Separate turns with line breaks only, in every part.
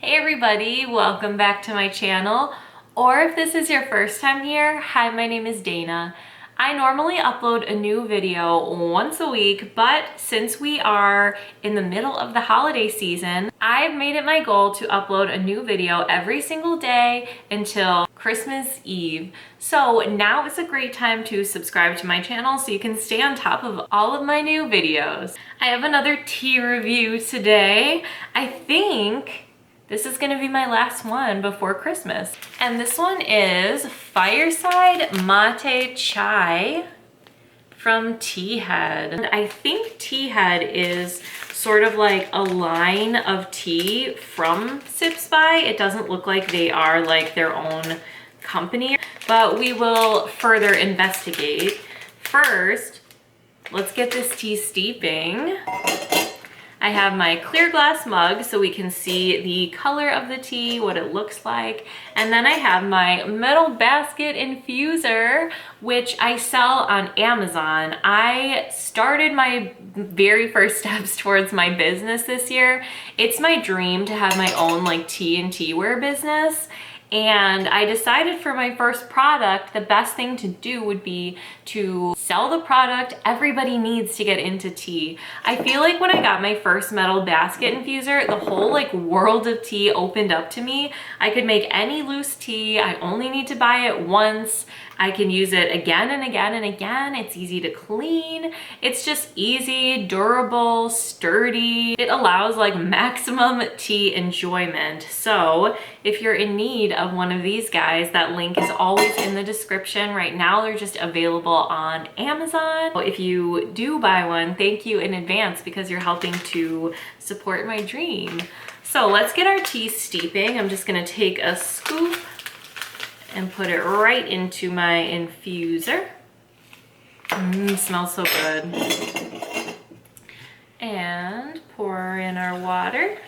Hey everybody, welcome back to my channel. Or if this is your first time here, hi, my name is Dana. I normally upload a new video once a week, but since we are in the middle of the holiday season, I've made it my goal to upload a new video every single day until Christmas Eve. So now is a great time to subscribe to my channel so you can stay on top of all of my new videos. I have another tea review today. I think this is gonna be my last one before Christmas. And this one is Fireside Mate Chai from Tea Head. And I think Tea Head is sort of like a line of tea from Sips By. It doesn't look like they are like their own company, but we will further investigate. First, let's get this tea steeping. I have my clear glass mug so we can see the color of the tea, what it looks like. And then I have my metal basket infuser, which I sell on Amazon. I started my very first steps towards my business this year. It's my dream to have my own like tea and teaware business. And I decided for my first product, the best thing to do would be to sell the product everybody needs to get into tea. I feel like when I got my first metal basket infuser, the whole like world of tea opened up to me. I could make any loose tea. I only need to buy it once. I can use it again and again and again. It's easy to clean. It's just easy, durable, sturdy. It allows like maximum tea enjoyment. So if you're in need of one of these guys, that link is always in the description. Right now, they're just available on Amazon. If you do buy one, thank you in advance because you're helping to support my dream. So let's get our tea steeping. I'm just gonna take a scoop and put it right into my infuser. Smells so good. And pour in our water.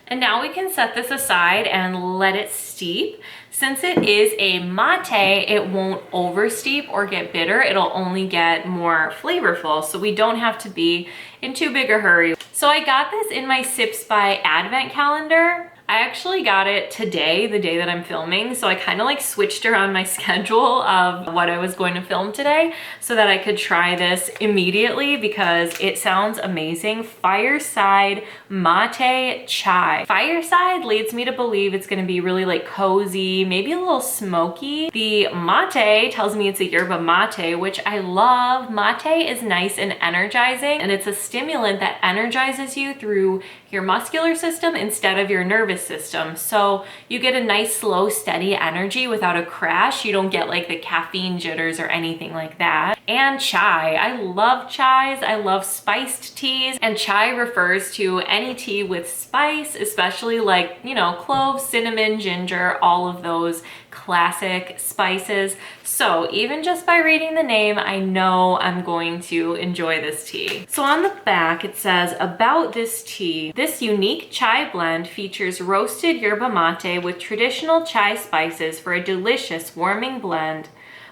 And now we can set this aside and let it steep. Since it is a mate, it won't oversteep or get bitter. It'll only get more flavorful, so we don't have to be in too big a hurry. So I got this in my Sips By advent calendar. I actually got it today, the day that I'm filming, so I kind of like switched around my schedule of what I was going to film today so that I could try this immediately because it sounds amazing. Fireside Mate Chai. Fireside leads me to believe it's going to be really like cozy, maybe a little smoky. The mate tells me it's a yerba mate, which I love. Mate is nice and energizing, and it's a stimulant that energizes you through your muscular system instead of your nervous system. So you get a nice, slow, steady energy without a crash. You don't get like the caffeine jitters or anything like that. And chai. I love chais. I love spiced teas. And chai refers to any tea with spice, especially like, you know, cloves, cinnamon, ginger, all of those classic spices. So even just by reading the name, I know I'm going to enjoy this tea. So on the back, it says, about this tea, this unique chai blend features roasted yerba mate with traditional chai spices for a delicious warming blend.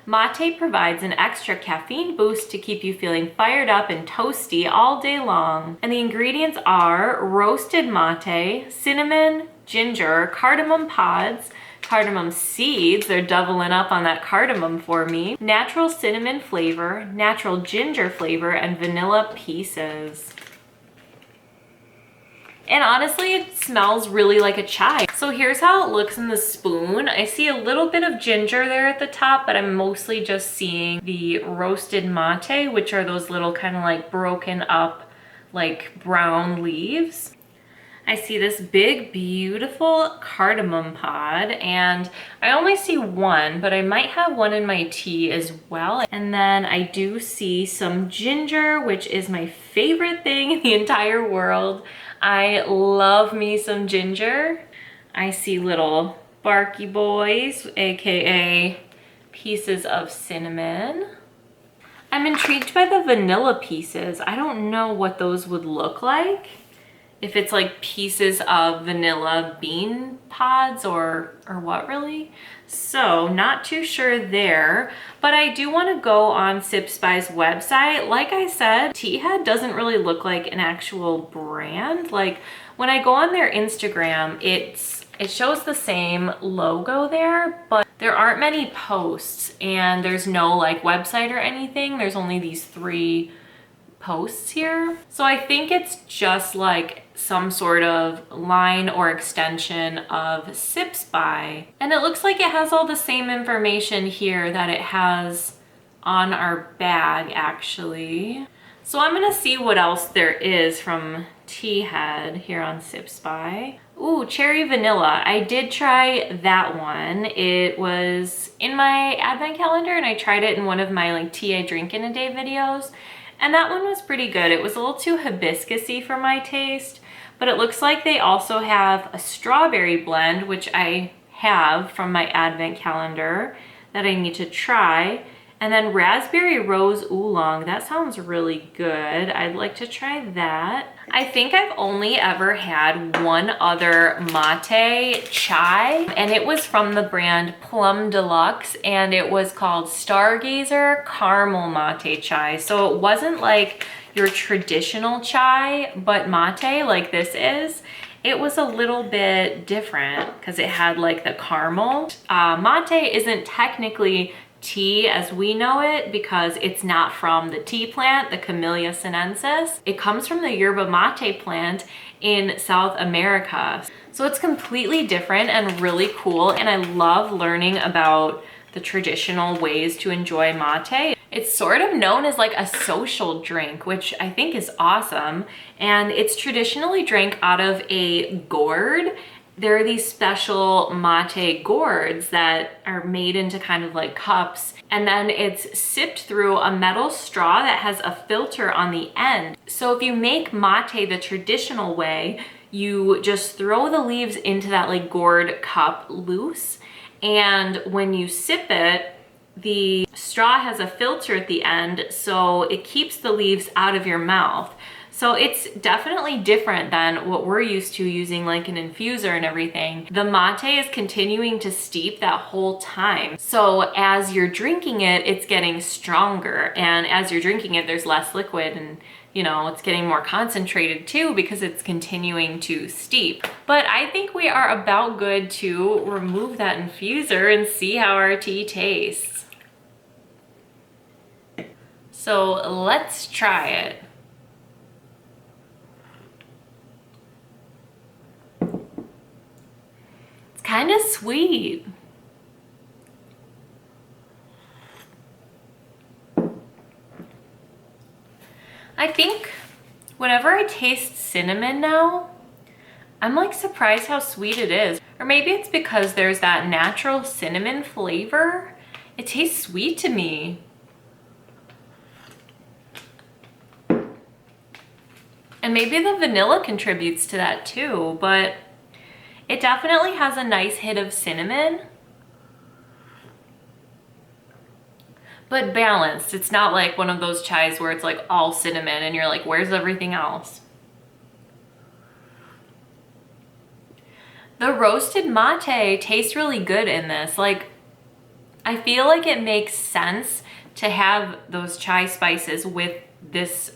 Mate provides an extra caffeine boost to keep you feeling fired up and toasty all day long. And the ingredients are roasted mate, cinnamon, ginger, cardamom pods, cardamom seeds, they're doubling up on that cardamom for me, natural cinnamon flavor, natural ginger flavor, and vanilla pieces. And honestly, it smells really like a chai. So here's how it looks in the spoon. I see a little bit of ginger there at the top, but I'm mostly just seeing the roasted mate, which are those little kind of like broken up like brown leaves. I see this big, beautiful cardamom pod, and I only see one, but I might have one in my tea as well. And then I do see some ginger, which is my favorite thing in the entire world. I love me some ginger. I see little barky boys, AKA pieces of cinnamon. I'm intrigued by the vanilla pieces. I don't know what those would look like. if it's like pieces of vanilla bean pods or what really. So not too sure there, but I do want to go on Sip Spy's website. Like I said, Tea Head doesn't really look like an actual brand. Like when I go on their Instagram, it shows the same logo there, but there aren't many posts and there's no like website or anything. There's only these 3 posts here. So I think it's just like some sort of line or extension of Sip Spy. And it looks like it has all the same information here that it has on our bag actually. So I'm gonna see what else there is from Tea Head here on Sip Spy. Ooh, cherry vanilla. I did try that one. It was in my advent calendar and I tried it in one of my like tea I drink in a day videos. And that one was pretty good. It was a little too hibiscus-y for my taste, but it looks like they also have a strawberry blend, which I have from my advent calendar that I need to try. And then raspberry rose oolong. That sounds really good. I'd like to try that. I think I've only ever had one other mate chai, and it was from the brand Plum Deluxe, and it was called Stargazer Caramel Mate Chai. So it wasn't like your traditional chai, but mate like this is. It was a little bit different because it had like the caramel. Mate isn't technically tea as we know it because it's not from the tea plant, the Camellia sinensis. It comes from the yerba mate plant in South America. So it's completely different and really cool, and I love learning about the traditional ways to enjoy mate. It's sort of known as like a social drink, which I think is awesome, and it's traditionally drank out of a gourd. There are these special mate gourds that are made into kind of like cups, and then it's sipped through a metal straw that has a filter on the end. So if you make mate the traditional way, you just throw the leaves into that like gourd cup loose, and when you sip it, the straw has a filter at the end, so it keeps the leaves out of your mouth. So it's definitely different than what we're used to using like an infuser and everything. The mate is continuing to steep that whole time. So as you're drinking it, it's getting stronger. And as you're drinking it, there's less liquid and you know, it's getting more concentrated too because it's continuing to steep. But I think we are about good to remove that infuser and see how our tea tastes. So let's try it. Kind of sweet. I think whenever I taste cinnamon now, I'm like surprised how sweet it is. Or maybe it's because there's that natural cinnamon flavor. It tastes sweet to me. And maybe the vanilla contributes to that too, but it definitely has a nice hit of cinnamon, but balanced. It's not like one of those chais where it's like all cinnamon and you're like, where's everything else? The roasted mate tastes really good in this. Like, I feel like it makes sense to have those chai spices with this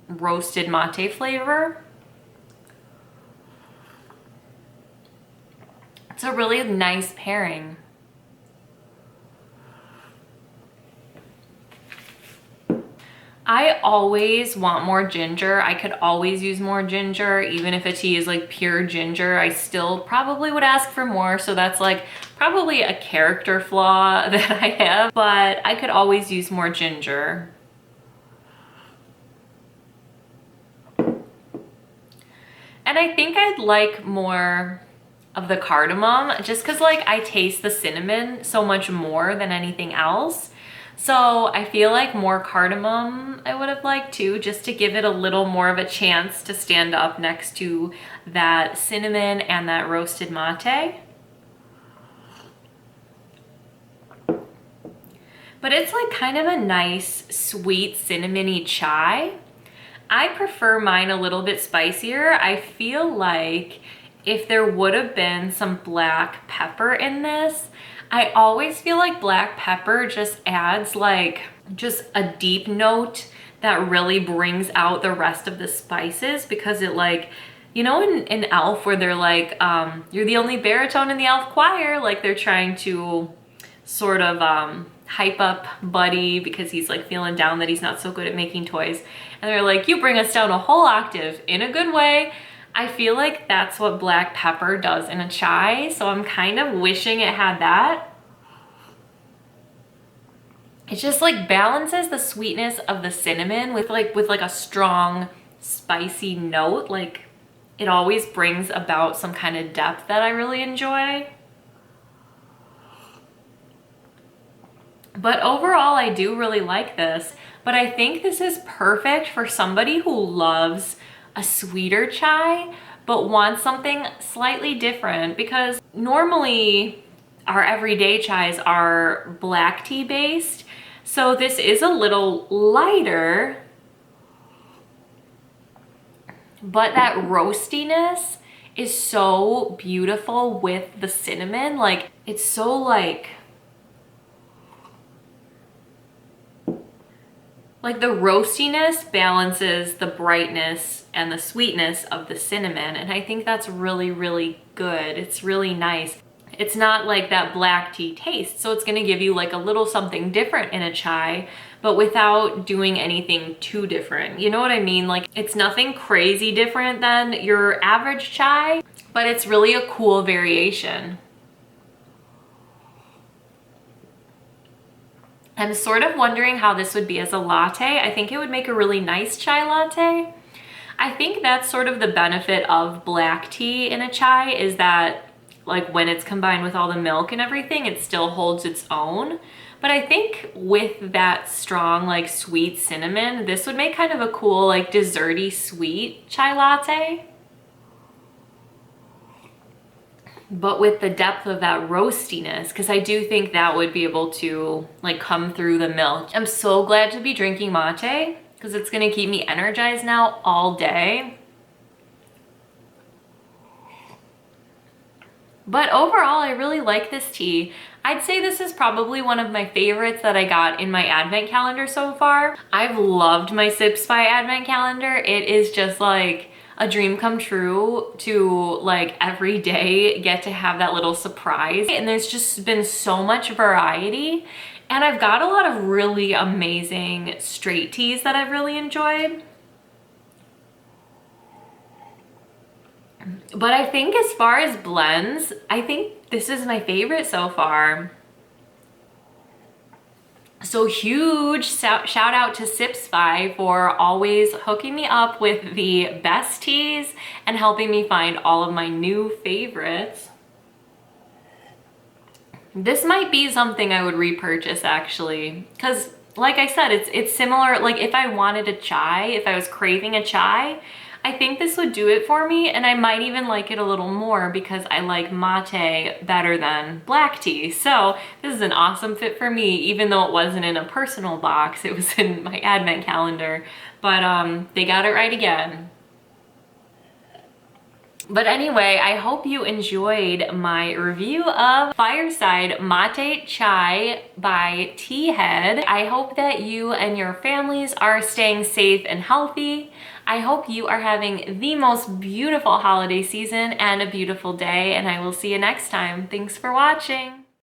roasted mate flavor. It's a really nice pairing. I always want more ginger. I could always use more ginger. Even if a tea is like pure ginger, I still probably would ask for more. So that's like probably a character flaw that I have, but I could always use more ginger. And I think I'd like more of the cardamom just because like I taste the cinnamon so much more than anything else. So I feel like more cardamom I would have liked too, just to give it a little more of a chance to stand up next to that cinnamon and that roasted mate. But it's like kind of a nice sweet cinnamony chai. I prefer mine a little bit spicier. I feel like if there would have been some black pepper in this, I always feel like black pepper just adds like just a deep note that really brings out the rest of the spices, because it like, you know, in Elf where they're like, you're the only baritone in the elf choir, like they're trying to sort of hype up Buddy because he's like feeling down that he's not so good at making toys. And they're like, you bring us down a whole octave in a good way. I feel like that's what black pepper does in a chai. So I'm kind of wishing it had that. It just like balances the sweetness of the cinnamon with like a strong spicy note. Like it always brings about some kind of depth that I really enjoy. But overall, I do really like this. But I think this is perfect for somebody who loves a sweeter chai, but wants something slightly different, because normally our everyday chais are black tea based. So this is a little lighter, but that roastiness is so beautiful with the cinnamon. Like it's so like the roastiness balances the brightness and the sweetness of the cinnamon. And I think that's really, really good. It's really nice. It's not like that black tea taste. So it's gonna give you like a little something different in a chai, but without doing anything too different. You know what I mean? Like it's nothing crazy different than your average chai, but it's really a cool variation. I'm sort of wondering how this would be as a latte. I think it would make a really nice chai latte. I think that's sort of the benefit of black tea in a chai, is that like when it's combined with all the milk and everything, it still holds its own. But I think with that strong like sweet cinnamon, this would make kind of a cool like desserty sweet chai latte. But with the depth of that roastiness, because I do think that would be able to like come through the milk. I'm so glad to be drinking mate, because it's gonna keep me energized now all day. But overall, I really like this tea. I'd say this is probably one of my favorites that I got in my advent calendar so far. I've loved my Sips by advent calendar. It is just like a dream come true to like every day get to have that little surprise. And there's just been so much variety. And I've got a lot of really amazing straight teas that I've really enjoyed. But I think as far as blends, I think this is my favorite so far. So huge shout out to Sipsfy for always hooking me up with the best teas and helping me find all of my new favorites. This might be something I would repurchase actually, because like I said, it's similar. Like if I wanted a chai, if I was craving a chai, I think this would do it for me, and I might even like it a little more because I like mate better than black tea. So this is an awesome fit for me, even though it wasn't in a personal box, it was in my advent calendar. But they got it right again. But anyway, I hope you enjoyed my review of Fireside Mate Chai by Tea Head. I hope that you and your families are staying safe and healthy. I hope you are having the most beautiful holiday season and a beautiful day, and I will see you next time. Thanks for watching.